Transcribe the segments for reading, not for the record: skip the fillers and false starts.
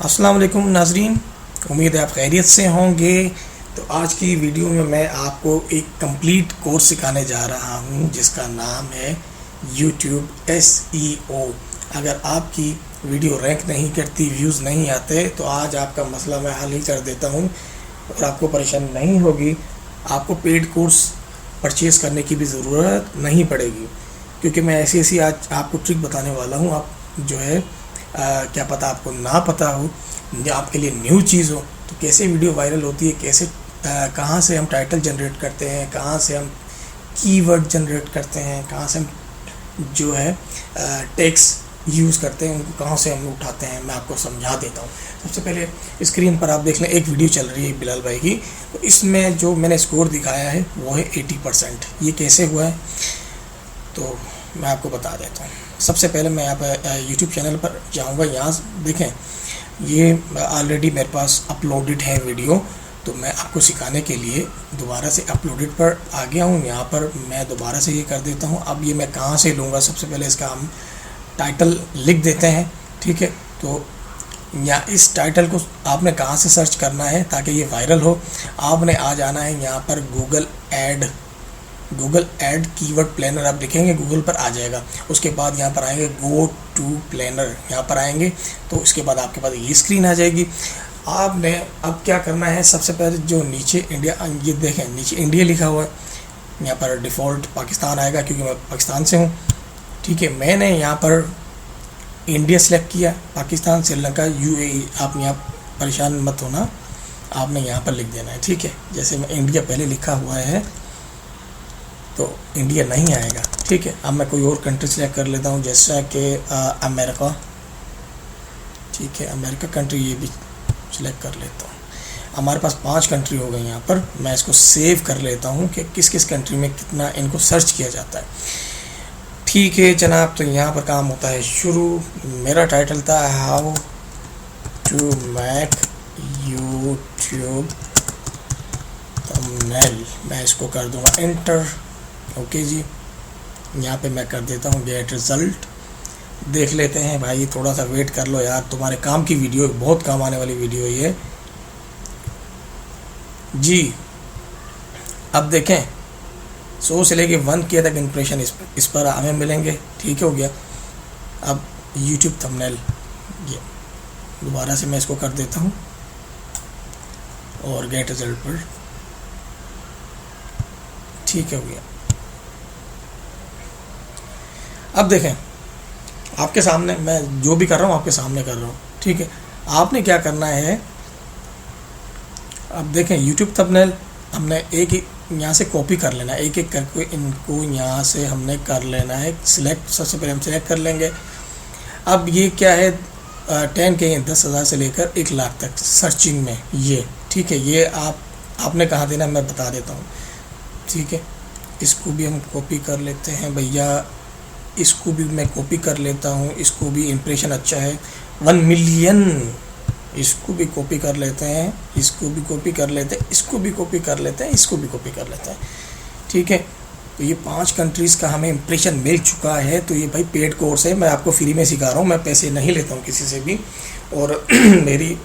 अस्सलाम वालेकुम नाजरीन, उम्मीद है आप खैरियत से होंगे। तो आज की वीडियो में मैं आपको एक कंप्लीट कोर्स सिखाने जा रहा हूं जिसका नाम है YouTube SEO। अगर आपकी वीडियो रैंक नहीं करती, व्यूज़ नहीं आते, तो आज आपका मसला मैं हल ही कर देता हूं और आपको परेशानी नहीं होगी। आपको पेड कोर्स परचेज़ करने की भी ज़रूरत नहीं पड़ेगी, क्योंकि मैं ऐसी ऐसी आज आपको ट्रिक बताने वाला हूं। आप जो है क्या पता आपको ना पता हो, या आपके लिए न्यू चीज़ हो, तो कैसे वीडियो वायरल होती है, कैसे कहाँ से हम टाइटल जनरेट करते हैं, कहाँ से हम कीवर्ड जनरेट करते हैं, कहाँ से हम जो है टेक्स्ट यूज़ करते हैं, उनको कहाँ से हम उठाते हैं, मैं आपको समझा देता हूँ। सबसे पहले स्क्रीन पर आप देख लें, एक वीडियो चल रही है बिलाल भाई की। तो इसमें जो मैंने स्कोर दिखाया है वो है 80%। ये कैसे हुआ है तो मैं आपको बता देता हूँ। सबसे पहले मैं यहाँ पर यूट्यूब चैनल पर जाऊँगा। यहाँ देखें, ये ऑलरेडी मेरे पास अपलोडेड है वीडियो, तो मैं आपको सिखाने के लिए दोबारा से अपलोडेड पर आ गया हूँ। यहाँ पर मैं दोबारा से ये कर देता हूँ। अब ये मैं कहाँ से लूँगा, सबसे पहले इसका हम टाइटल लिख देते हैं, ठीक है। तो या इस टाइटल को आपने कहाँ से सर्च करना है ताकि ये वायरल हो। आपने आ जाना है यहाँ पर गूगल एड कीवर्ड प्लानर। आप लिखेंगे गूगल पर आ जाएगा। उसके बाद यहाँ पर आएंगे गो टू प्लानर, यहाँ पर आएंगे तो उसके बाद आपके पास ये स्क्रीन आ जाएगी। आपने अब क्या करना है, सबसे पहले जो नीचे इंडिया, ये देखें नीचे इंडिया लिखा हुआ है, यहाँ पर डिफ़ॉल्ट पाकिस्तान आएगा क्योंकि मैं पाकिस्तान से हूँ, ठीक है। मैंने यहाँ पर इंडिया सेलेक्ट किया, पाकिस्तान, श्रीलंका, UAE। आप यहाँ परेशान मत होना, आपने यहाँ पर लिख देना है, ठीक है। जैसे मैं इंडिया पहले लिखा हुआ है तो इंडिया नहीं आएगा, ठीक है। अब मैं कोई और कंट्री सेलेक्ट कर लेता हूँ, जैसा कि अमेरिका, ठीक है। अमेरिका कंट्री ये भी सिलेक्ट कर लेता हूँ। हमारे पास 5 कंट्री हो गई यहाँ पर। मैं इसको सेव कर लेता हूँ कि किस किस कंट्री में कितना इनको सर्च किया जाता है, ठीक है जनाब। तो यहाँ पर काम होता है शुरू। मेरा टाइटल था how to make YouTube thumbnail. मैं इसको कर दूँगा एंटर, ओके जी। यहाँ पे मैं कर देता हूँ गेट रिज़ल्ट। देख लेते हैं भाई, थोड़ा सा वेट कर लो यार, तुम्हारे काम की वीडियो, बहुत काम आने वाली वीडियो ये जी। अब देखें 100 से लेके 1K तक इंप्रेशन इस पर हमें मिलेंगे, ठीक हो गया। अब यूट्यूब थंबनेल, ये दोबारा से मैं इसको कर देता हूँ और गेट रिज़ल्ट पर, ठीक हो गया। अब देखें आपके सामने, मैं जो भी कर रहा हूँ आपके सामने कर रहा हूँ, ठीक है। आपने क्या करना है, अब देखें यूट्यूब थंबनेल हमने एक ही यहाँ से कॉपी कर लेना है, एक एक करके इनको यहाँ से हमने कर लेना है सिलेक्ट। सबसे पहले हम सिलेक्ट कर लेंगे। अब ये क्या है, 10K 10,000 से लेकर 1 लाख तक सर्चिंग में ये, ठीक है। ये आपने कहाँ देना मैं बता देता हूँ, ठीक है। इसको भी हम कॉपी कर लेते हैं भैया, इसको भी मैं कॉपी कर लेता हूँ। इसको भी इम्प्रेशन अच्छा है, 1 मिलियन। इसको भी कॉपी कर लेते हैं, इसको भी कॉपी कर लेते हैं, इसको भी कॉपी कर लेते हैं, इसको भी कॉपी कर लेते हैं, ठीक है। तो ये 5 कंट्रीज़ का हमें इम्प्रेशन मिल चुका है। तो ये भाई पेड कोर्स है, मैं आपको फ्री में सिखा रहा हूँ, मैं पैसे नहीं लेता हूँ किसी से भी। और मेरी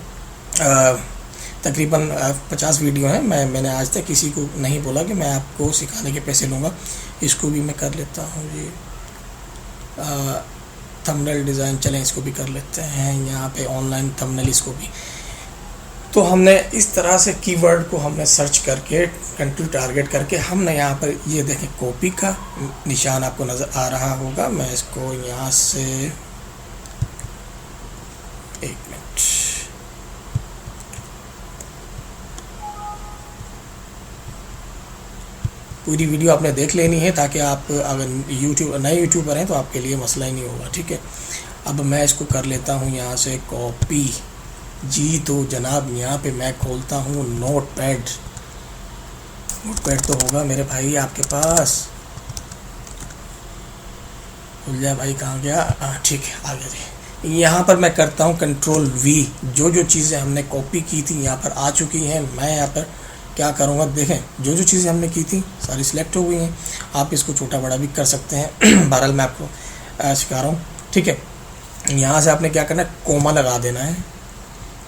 तकरीबन 50 वीडियो हैं। मैंने आज तक किसी को नहीं बोला कि मैं आपको सिखाने के पैसे लूँगा। इसको भी मैं कर लेता हूँ ये थंबनेल डिज़ाइन, चलें इसको भी कर लेते हैं। यहाँ पे ऑनलाइन थंबनेल, इसको भी। तो हमने इस तरह से कीवर्ड को हमने सर्च करके, कंट्री टारगेट करके, हमने यहाँ पर ये देखें कॉपी का निशान आपको नज़र आ रहा होगा। मैं इसको यहाँ से, एक मिनट, पूरी वीडियो आपने देख लेनी है ताकि आप अगर नए यूट्यूबर हैं तो आपके लिए मसला ही नहीं होगा, ठीक है। अब मैं इसको कर लेता हूँ यहाँ से कॉपी जी। तो जनाब यहाँ पे मैं खोलता हूँ नोटपैड तो होगा मेरे भाई आपके पास। खुल जाए भाई, कहाँ गया, ठीक है आ गया जी। यहाँ पर मैं करता हूँ Ctrl+V। जो चीज़ें हमने कॉपी की थी यहाँ पर आ चुकी हैं। मैं यहाँ पर क्या करूँगा, देखें जो चीज़ें हमने की थी सारी सिलेक्ट हो गई हैं। आप इसको छोटा बड़ा भी कर सकते हैं, बहरहाल मैं आपको सिखा रहा हूँ, ठीक है। यहाँ से आपने क्या करना है, कोमा लगा देना है,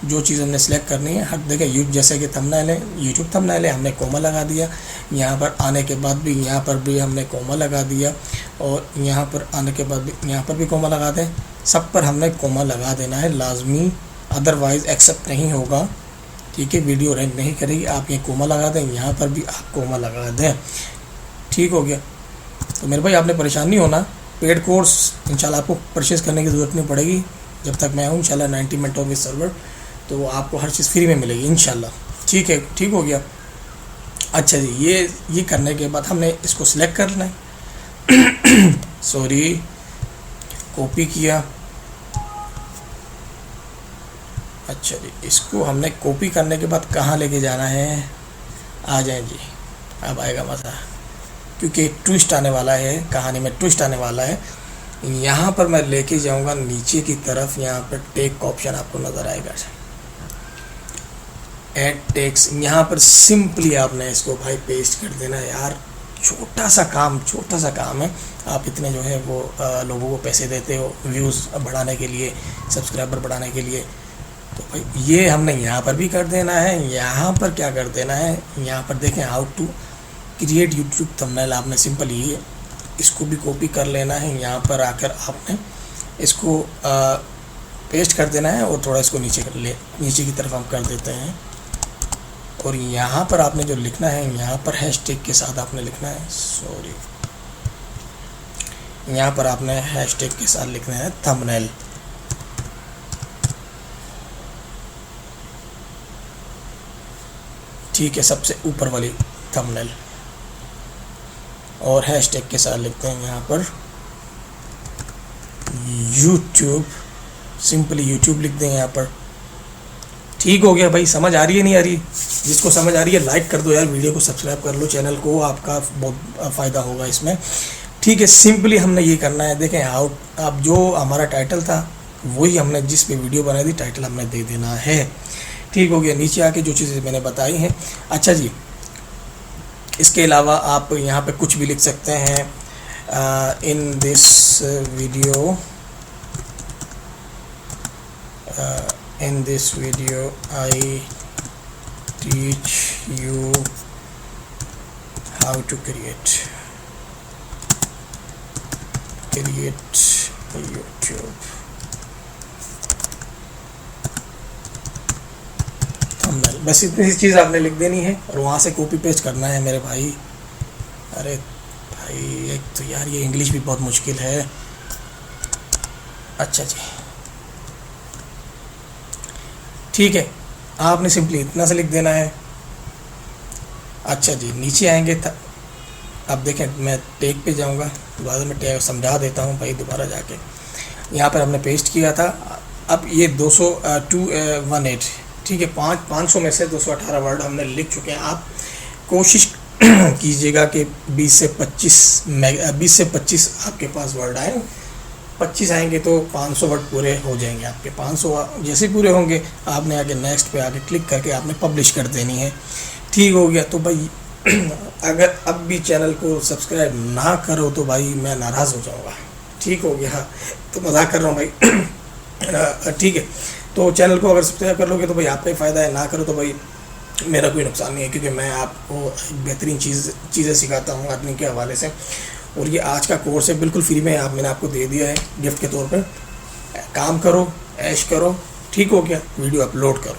जो चीज़ हमने सेलेक्ट करनी है, हर देखें जैसे कि थंबनेल है, यूट्यूब थंबनेल है, हमने कोमा लगा दिया। यहाँ पर आने के बाद भी यहाँ पर भी हमने कोमा लगा दिया, और यहाँ पर आने के बाद भी यहाँ पर भी कोमा लगा दें। सब पर हमने कोमा लगा देना है लाजमी, अदरवाइज़ एक्सेप्ट नहीं होगा। ठीक है, वीडियो रैंक नहीं करेगी। आप ये कोमा लगा दें, यहाँ पर भी आप कोमा लगा दें। ठीक हो गया। तो मेरे भाई आपने परेशान नहीं होना। पेड कोर्स इंशाल्लाह आपको परचेज़ करने की ज़रूरत नहीं पड़ेगी जब तक मैं हूँ इंशाल्लाह 90 मिनटों में सर्वर, तो आपको हर चीज़ फ्री में मिलेगी इंशाल्लाह। ठीक है, ठीक हो गया। अच्छा जी, ये करने के बाद हमने इसको सिलेक्ट करना है सॉरी, कॉपी किया। अच्छा जी, इसको हमने कॉपी करने के बाद कहाँ लेके जाना है, आ जाए जी, अब आएगा मज़ा, क्योंकि ट्विस्ट आने वाला है, कहानी में ट्विस्ट आने वाला है। यहाँ पर मैं लेके जाऊँगा नीचे की तरफ, यहाँ पर टेक का ऑप्शन आपको नज़र आएगा, ऐड टेक्स्ट। यहाँ पर सिंपली आपने इसको भाई पेस्ट कर देना है यार। छोटा सा काम है। आप इतने जो है वो लोगों को पैसे देते हो व्यूज़ बढ़ाने के लिए, सब्सक्राइबर बढ़ाने के लिए, तो भाई ये हमने यहाँ पर भी कर देना है। यहाँ पर क्या कर देना है, यहाँ पर देखें how to create YouTube thumbnail, आपने सिंपल ये इसको भी कॉपी कर लेना है। यहाँ पर आकर आपने इसको पेस्ट कर देना है, और थोड़ा इसको नीचे की तरफ हम कर देते हैं। और यहाँ पर आपने जो लिखना है, यहाँ पर हैशटैग के साथ आपने लिखना है, सॉरी, यहाँ पर आपने हैशटैग के साथ लिखना है थंबनेल। ठीक है, सबसे ऊपर वाली थंबनेल, और हैशटैग के साथ लिखते हैं यहाँ पर यूट्यूब, सिंपली यूट्यूब लिख दें यहाँ पर। ठीक हो गया भाई, समझ आ रही है नहीं आ रही? जिसको समझ आ रही है लाइक कर दो यार, वीडियो को सब्सक्राइब कर लो, चैनल को, आपका बहुत फ़ायदा होगा इसमें। ठीक है, सिंपली हमने ये करना है। देखें अब जो हमारा टाइटल था वही हमने जिस पे वीडियो बनाई थी टाइटल हमने दे देना है। ठीक हो गया। नीचे आके जो चीज़ें मैंने बताई हैं। अच्छा जी, इसके अलावा आप यहाँ पे कुछ भी लिख सकते हैं। In this video I teach you how to create YouTube thumbnail. बस इतनी सी चीज़ आपने लिख देनी है और वहाँ से कॉपी पेस्ट करना है मेरे भाई। अरे भाई, एक तो यार ये इंग्लिश भी बहुत मुश्किल है। अच्छा जी, ठीक है, आपने सिंपली इतना से लिख देना है। अच्छा जी, नीचे आएंगे अब देखें, मैं टेक पे जाऊंगा, दोबारा मैं टेक समझा देता हूं भाई दोबारा जाके। यहाँ पर हमने पेस्ट किया था। अब ये 218, ठीक है, 500 में से 218 वर्ड हमने लिख चुके हैं। आप कोशिश कीजिएगा कि 20 से 25 आपके पास वर्ड आए। 25 आएंगे तो 500 वर्ड पूरे हो जाएंगे आपके। 500 जैसे पूरे होंगे आपने आगे नेक्स्ट पे आके क्लिक करके आपने पब्लिश कर देनी है। ठीक हो गया। तो भाई अगर अब भी चैनल को सब्सक्राइब ना करो तो भाई मैं नाराज़ हो जाऊँगा। ठीक हो गया, तो मजाक कर रहा हूँ भाई। ठीक है, तो चैनल को अगर सब्सक्राइब कर लोगे तो भाई आपका ही फ़ायदा है, ना करो तो भाई मेरा कोई नुकसान नहीं है, क्योंकि मैं आपको बेहतरीन चीज़ें सिखाता हूँ अर्निंग के हवाले से। और ये आज का कोर्स है, बिल्कुल फ्री में मैंने आपको दे दिया है गिफ्ट के तौर पर। काम करो, ऐश करो, ठीक हो गया, वीडियो अपलोड करो।